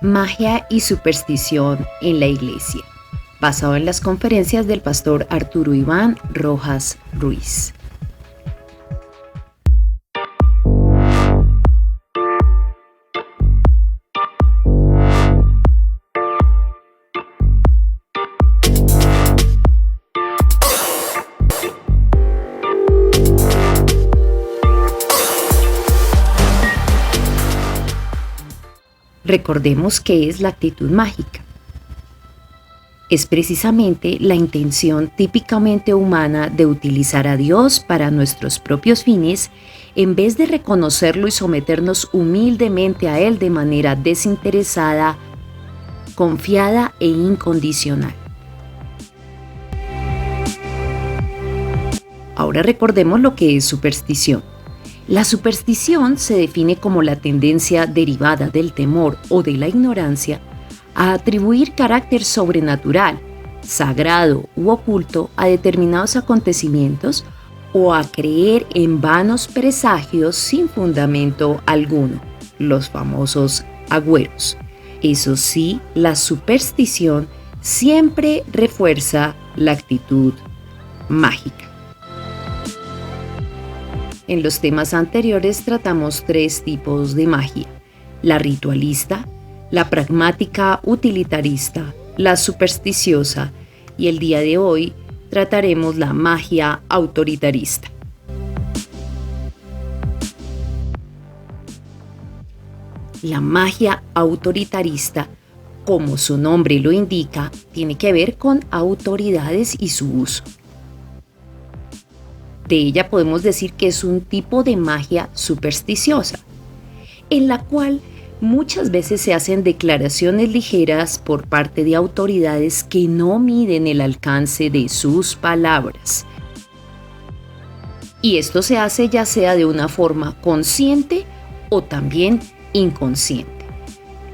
Magia y superstición en la Iglesia, basado en las conferencias del pastor Arturo Iván Rojas Ruiz. Recordemos qué es la actitud mágica. Es precisamente la intención típicamente humana de utilizar a Dios para nuestros propios fines en vez de reconocerlo y someternos humildemente a Él de manera desinteresada, confiada e incondicional. Ahora recordemos lo que es superstición. La superstición se define como la tendencia derivada del temor o de la ignorancia a atribuir carácter sobrenatural, sagrado u oculto a determinados acontecimientos o a creer en vanos presagios sin fundamento alguno, los famosos agüeros. Eso sí, la superstición siempre refuerza la actitud mágica. En los temas anteriores tratamos 3 tipos de magia: la ritualista, la pragmática utilitarista, la supersticiosa, y el día de hoy trataremos la magia autoritarista. La magia autoritarista, como su nombre lo indica, tiene que ver con autoridades y su uso. De ella podemos decir que es un tipo de magia supersticiosa, en la cual muchas veces se hacen declaraciones ligeras por parte de autoridades que no miden el alcance de sus palabras. Y esto se hace ya sea de una forma consciente o también inconsciente.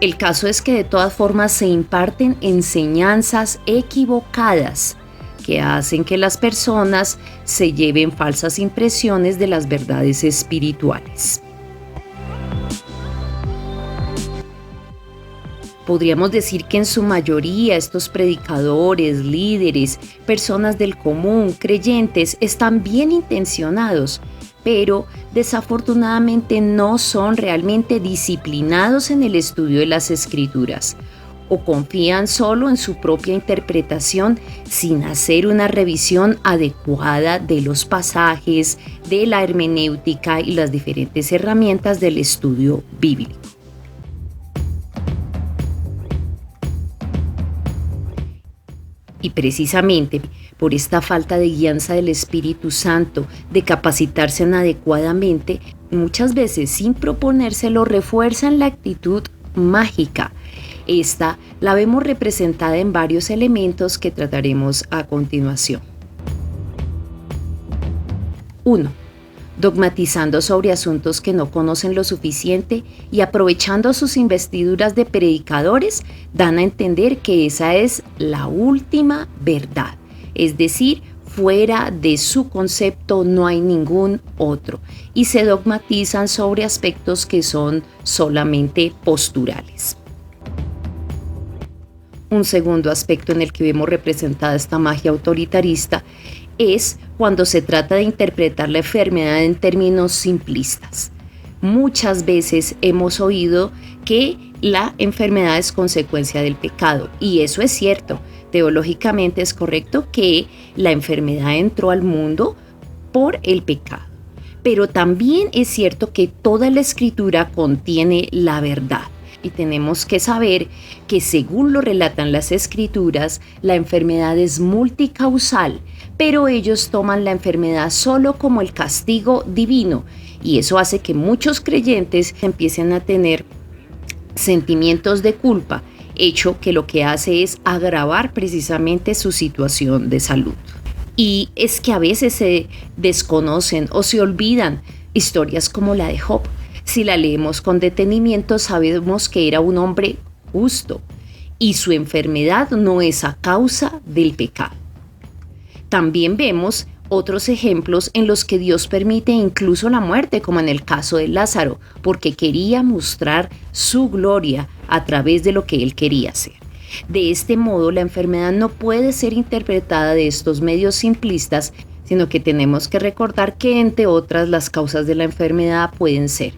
El caso es que de todas formas se imparten enseñanzas equivocadas que hacen que las personas se lleven falsas impresiones de las verdades espirituales. Podríamos decir que en su mayoría estos predicadores, líderes, personas del común, creyentes, están bien intencionados, pero desafortunadamente no son realmente disciplinados en el estudio de las Escrituras, o confían solo en su propia interpretación sin hacer una revisión adecuada de los pasajes, de la hermenéutica y las diferentes herramientas del estudio bíblico. Y precisamente por esta falta de guianza del Espíritu Santo, de capacitarse adecuadamente, muchas veces sin proponérselo refuerzan la actitud mágica. Esta la vemos representada en varios elementos que trataremos a continuación. 1. Dogmatizando sobre asuntos que no conocen lo suficiente y aprovechando sus investiduras de predicadores, dan a entender que esa es la última verdad, es decir, fuera de su concepto no hay ningún otro, y se dogmatizan sobre aspectos que son solamente posturales. Un segundo aspecto en el que vemos representada esta magia autoritarista es cuando se trata de interpretar la enfermedad en términos simplistas. Muchas veces hemos oído que la enfermedad es consecuencia del pecado, y eso es cierto. Teológicamente es correcto que la enfermedad entró al mundo por el pecado, pero también es cierto que toda la Escritura contiene la verdad. Y tenemos que saber que según lo relatan las Escrituras, la enfermedad es multicausal, pero ellos toman la enfermedad solo como el castigo divino, y eso hace que muchos creyentes empiecen a tener sentimientos de culpa, hecho que lo que hace es agravar precisamente su situación de salud. Y es que a veces se desconocen o se olvidan historias como la de Job. Si la leemos con detenimiento, sabemos que era un hombre justo y su enfermedad no es a causa del pecado. También vemos Otros ejemplos en los que Dios permite incluso la muerte, como en el caso de Lázaro, porque quería mostrar su gloria a través de lo que él quería hacer. De este modo, la enfermedad no puede ser interpretada de estos medios simplistas, sino que tenemos que recordar que, entre otras, las causas de la enfermedad pueden ser: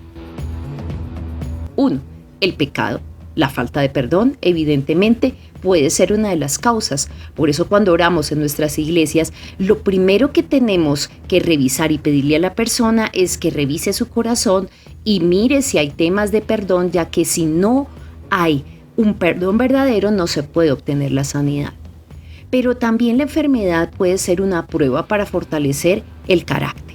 1. El pecado. La falta de perdón, evidentemente, puede ser una de las causas. Por eso, cuando oramos en nuestras iglesias, lo primero que tenemos que revisar y pedirle a la persona es que revise su corazón y mire si hay temas de perdón, ya que si no hay un perdón verdadero, no se puede obtener la sanidad. Pero también la enfermedad puede ser una prueba para fortalecer el carácter.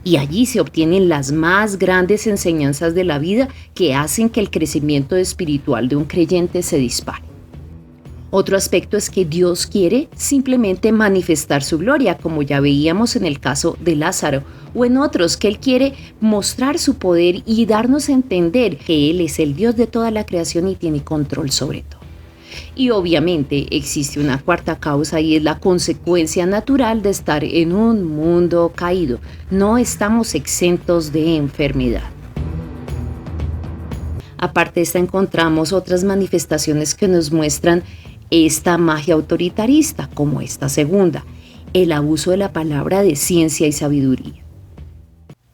Y allí se obtienen las más grandes enseñanzas de la vida que hacen que el crecimiento espiritual de un creyente se dispare. Otro aspecto es que Dios quiere simplemente manifestar su gloria, como ya veíamos en el caso de Lázaro, o en otros que Él quiere mostrar su poder y darnos a entender que Él es el Dios de toda la creación y tiene control sobre todo. Y obviamente existe una cuarta causa y es la consecuencia natural de estar en un mundo caído. No estamos exentos de enfermedad. Aparte de esta, encontramos otras manifestaciones que nos muestran esta magia autoritarista, como esta segunda, el abuso de la palabra de ciencia y sabiduría.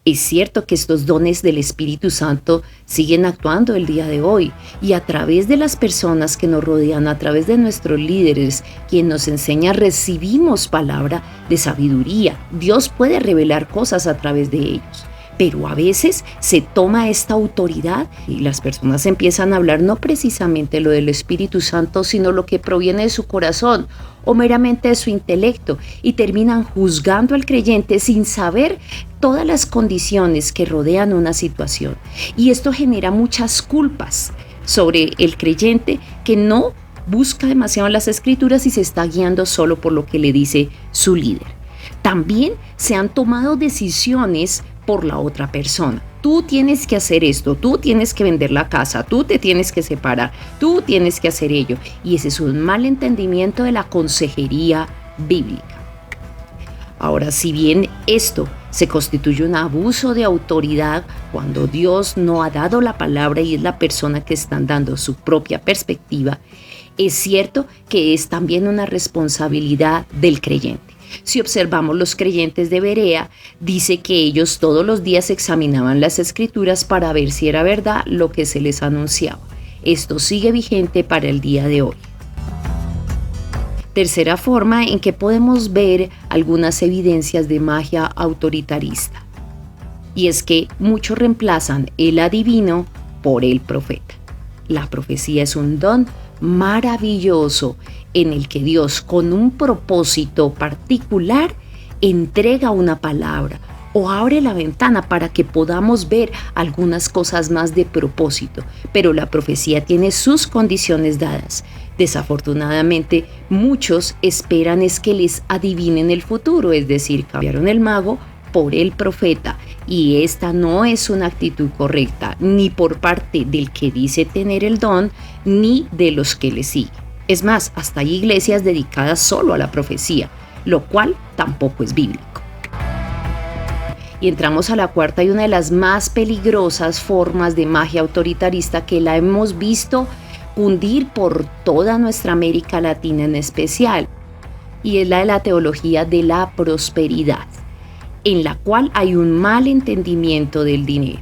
Es cierto que estos dones del Espíritu Santo siguen actuando el día de hoy y a través de las personas que nos rodean, a través de nuestros líderes, quien nos enseña, recibimos palabra de sabiduría. Dios puede revelar cosas a través de ellos. Pero a veces se toma esta autoridad y las personas empiezan a hablar no precisamente lo del Espíritu Santo, sino lo que proviene de su corazón o meramente de su intelecto, y terminan juzgando al creyente sin saber todas las condiciones que rodean una situación. Y esto genera muchas culpas sobre el creyente que no busca demasiado las Escrituras y se está guiando solo por lo que le dice su líder. También se han tomado decisiones por la otra persona. Tú tienes que hacer esto, tú tienes que vender la casa, tú te tienes que separar, tú tienes que hacer ello. Y ese es un mal entendimiento de la consejería bíblica. Ahora, si bien esto se constituye un abuso de autoridad cuando Dios no ha dado la palabra y es la persona que están dando su propia perspectiva, es cierto que es también una responsabilidad del creyente. Si observamos los creyentes de Berea, dice que ellos todos los días examinaban las Escrituras para ver si era verdad lo que se les anunciaba. Esto sigue vigente para el día de hoy. Tercera forma en que podemos ver algunas evidencias de magia autoritarista. Y es que muchos reemplazan el adivino por el profeta. La profecía es un don maravilloso en el que Dios, con un propósito particular, entrega una palabra o abre la ventana para que podamos ver algunas cosas más de propósito. Pero la profecía tiene sus condiciones dadas. Desafortunadamente, muchos esperan es que les adivinen el futuro, es decir, cambiaron el mago por el profeta, y esta no es una actitud correcta, ni por parte del que dice tener el don, ni de los que le siguen. Es más, hasta hay iglesias dedicadas solo a la profecía, lo cual tampoco es bíblico. Y entramos a la cuarta y una de las más peligrosas formas de magia autoritarista que la hemos visto cundir por toda nuestra América Latina en especial, y es la de la teología de la prosperidad, en la cual hay un mal entendimiento del dinero.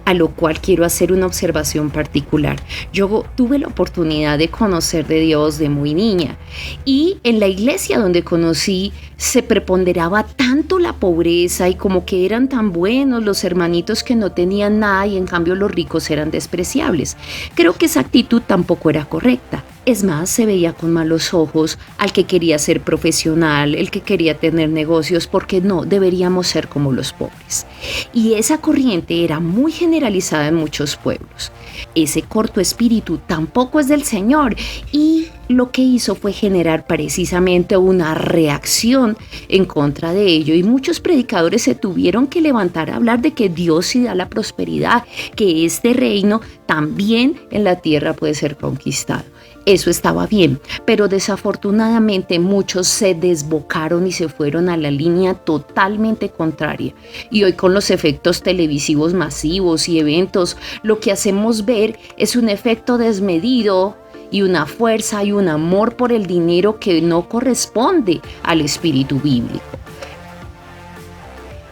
A lo cual quiero hacer una observación particular. Yo tuve la oportunidad de conocer de Dios de muy niña, y en la iglesia donde conocí se preponderaba tanto la pobreza y como que eran tan buenos los hermanitos que no tenían nada y en cambio los ricos eran despreciables. Creo que esa actitud tampoco era correcta. Es más, se veía con malos ojos al que quería ser profesional, el que quería tener negocios, porque no deberíamos ser como los pobres. Y esa corriente era muy generalizada en muchos pueblos. Ese corto espíritu tampoco es del Señor, y lo que hizo fue generar precisamente una reacción en contra de ello, y muchos predicadores se tuvieron que levantar a hablar de que Dios sí da la prosperidad, que este reino también en la tierra puede ser conquistado. Eso estaba bien, pero desafortunadamente muchos se desbocaron y se fueron a la línea totalmente contraria. Y hoy con los efectos televisivos masivos y eventos, lo que hacemos ver es un efecto desmedido y una fuerza y un amor por el dinero que no corresponde al espíritu bíblico.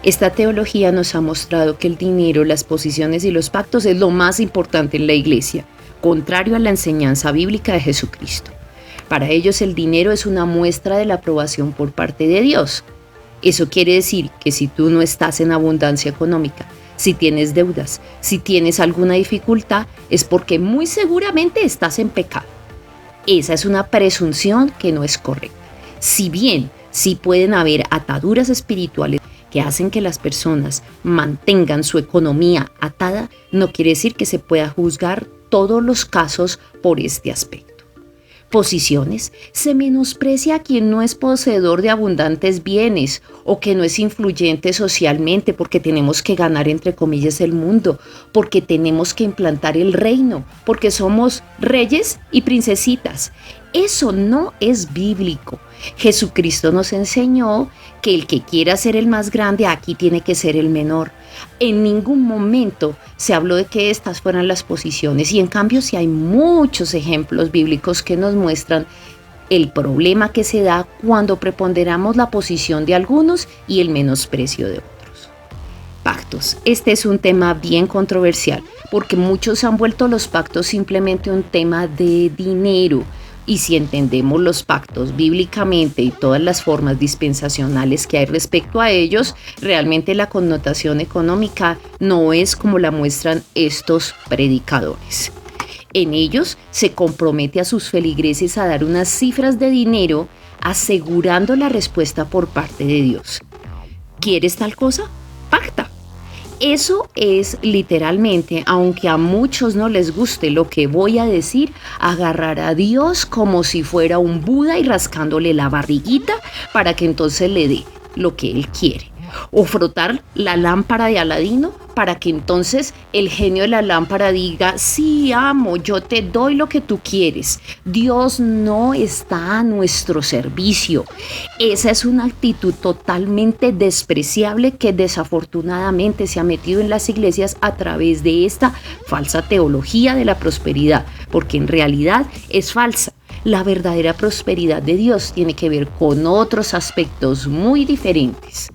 Esta teología nos ha mostrado que el dinero, las posiciones y los pactos es lo más importante en la iglesia, contrario a la enseñanza bíblica de Jesucristo. Para ellos el dinero es una muestra de la aprobación por parte de Dios. Eso quiere decir que si tú no estás en abundancia económica, si tienes deudas, si tienes alguna dificultad, es porque muy seguramente estás en pecado. Esa es una presunción que no es correcta. Si bien sí pueden haber ataduras espirituales que hacen que las personas mantengan su economía atada, no quiere decir que se pueda juzgar todos los casos por este aspecto. Posiciones. Se menosprecia a quien no es poseedor de abundantes bienes o que no es influyente socialmente porque tenemos que ganar entre comillas el mundo, porque tenemos que implantar el reino, porque somos reyes y princesitas. Eso no es bíblico. Jesucristo nos enseñó que el que quiera ser el más grande aquí tiene que ser el menor. En ningún momento se habló de que estas fueran las posiciones y en cambio sí hay muchos ejemplos bíblicos que nos muestran el problema que se da cuando preponderamos la posición de algunos y el menosprecio de otros. Pactos. Este es un tema bien controversial porque muchos han vuelto los pactos simplemente un tema de dinero. Y si entendemos los pactos bíblicamente y todas las formas dispensacionales que hay respecto a ellos, realmente la connotación económica no es como la muestran estos predicadores. En ellos se compromete a sus feligreses a dar unas cifras de dinero asegurando la respuesta por parte de Dios. ¿Quieres tal cosa? Pacta. Eso es literalmente, aunque a muchos no les guste lo que voy a decir, agarrar a Dios como si fuera un Buda y rascándole la barriguita para que entonces le dé lo que él quiere. O frotar la lámpara de Aladino para que entonces el genio de la lámpara diga, sí, amo, yo te doy lo que tú quieres. Dios no está a nuestro servicio. Esa es una actitud totalmente despreciable que desafortunadamente se ha metido en las iglesias a través de esta falsa teología de la prosperidad, porque en realidad es falsa. La verdadera prosperidad de Dios tiene que ver con otros aspectos muy diferentes.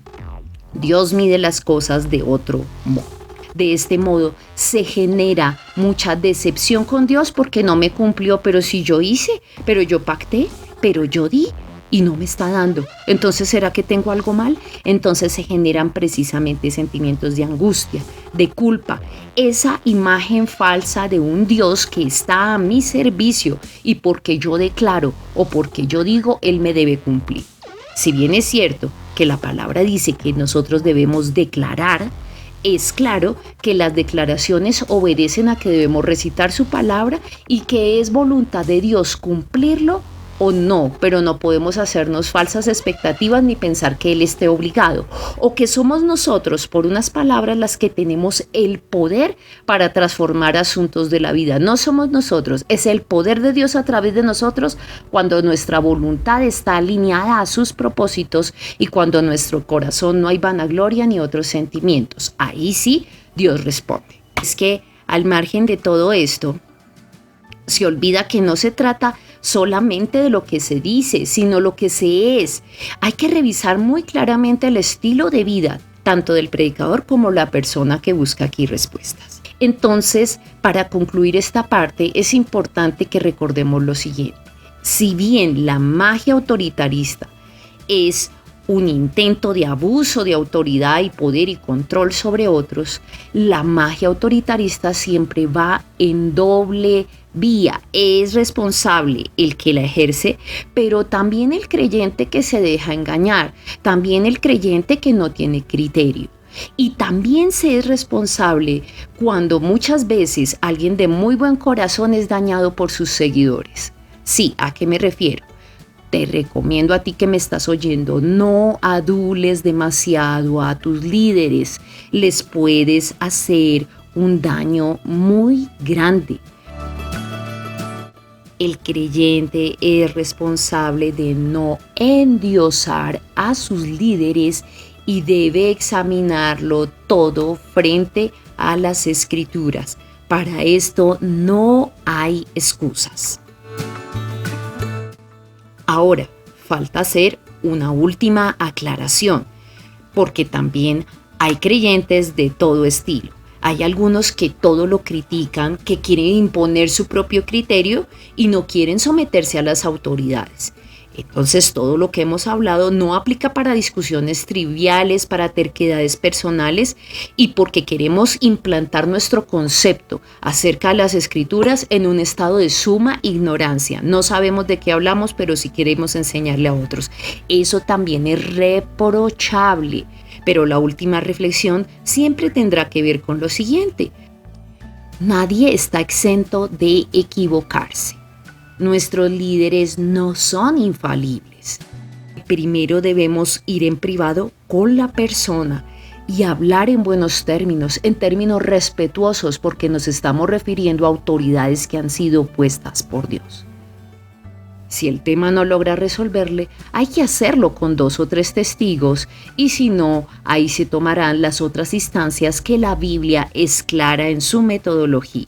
Dios mide las cosas de otro modo. De este modo se genera mucha decepción con Dios porque no me cumplió, pero si yo hice, pero yo pacté, pero yo di y no me está dando. Entonces, ¿será que tengo algo mal? Entonces se generan precisamente sentimientos de angustia, de culpa, esa imagen falsa de un Dios que está a mi servicio y porque yo declaro o porque yo digo, Él me debe cumplir. Si bien es cierto que la palabra dice que nosotros debemos declarar, es claro que las declaraciones obedecen a que debemos recitar su palabra y que es voluntad de Dios cumplirlo o no, pero no podemos hacernos falsas expectativas ni pensar que Él esté obligado o que somos nosotros por unas palabras las que tenemos el poder para transformar asuntos de la vida. No somos nosotros, es el poder de Dios a través de nosotros cuando nuestra voluntad está alineada a sus propósitos y cuando en nuestro corazón no hay vanagloria ni otros sentimientos. Ahí sí, Dios responde. Es que al margen de todo esto, se olvida que no se trata solamente de lo que se dice, sino lo que se es. Hay que revisar muy claramente el estilo de vida, tanto del predicador como la persona que busca aquí respuestas. Entonces, para concluir esta parte, es importante que recordemos lo siguiente. Si bien la magia autoritarista es un intento de abuso de autoridad y poder y control sobre otros, la magia autoritarista siempre va en doble vía. Es responsable el que la ejerce, pero también el creyente que se deja engañar, también el creyente que no tiene criterio. Y también se es responsable cuando muchas veces alguien de muy buen corazón es dañado por sus seguidores. Sí, ¿a qué me refiero? Te recomiendo a ti que me estás oyendo, no adules demasiado a tus líderes. Les puedes hacer un daño muy grande. El creyente es responsable de no endiosar a sus líderes y debe examinarlo todo frente a las Escrituras. Para esto no hay excusas. Ahora, falta hacer una última aclaración, porque también hay creyentes de todo estilo. Hay algunos que todo lo critican, que quieren imponer su propio criterio y no quieren someterse a las autoridades. Entonces, todo lo que hemos hablado no aplica para discusiones triviales, para terquedades personales y porque queremos implantar nuestro concepto acerca de las Escrituras en un estado de suma ignorancia. No sabemos de qué hablamos, pero sí queremos enseñarle a otros. Eso también es reprochable. Pero la última reflexión siempre tendrá que ver con lo siguiente. Nadie está exento de equivocarse. Nuestros líderes no son infalibles. Primero debemos ir en privado con la persona y hablar en buenos términos, en términos respetuosos, porque nos estamos refiriendo a autoridades que han sido puestas por Dios. Si el tema no logra resolverle, hay que hacerlo con 2 o 3 testigos y si no, ahí se tomarán las otras instancias que la Biblia es clara en su metodología.